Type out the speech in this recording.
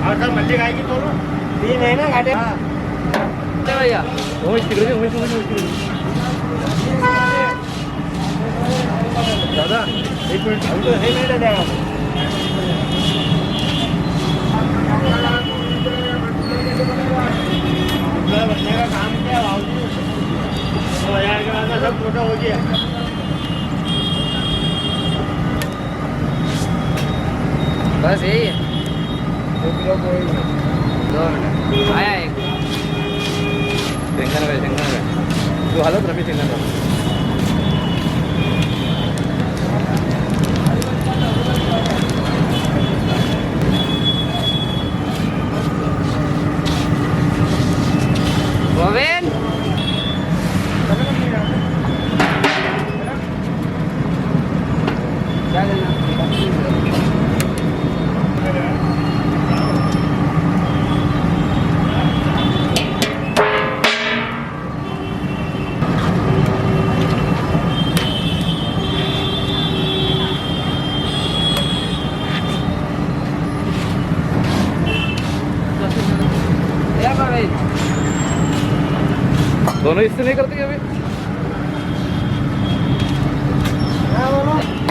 और सर मल्ली काय की दोनों 3 है ना घाटे भैया उमेश तिकडे उमेश दादा 1 मिनिट अभी तो है नहीं दादा बचने का काम क्या है भाव जी 2000 के बाद सब छोटा हो गया बस यही है 2 किलो कोई 2 मिनट आया एक शेंगदाणा तू हालत रमी शेंगदाणा गोविंद क्या करना दोनों हिस्से नहीं करते क्या अभी? हाँ बोलो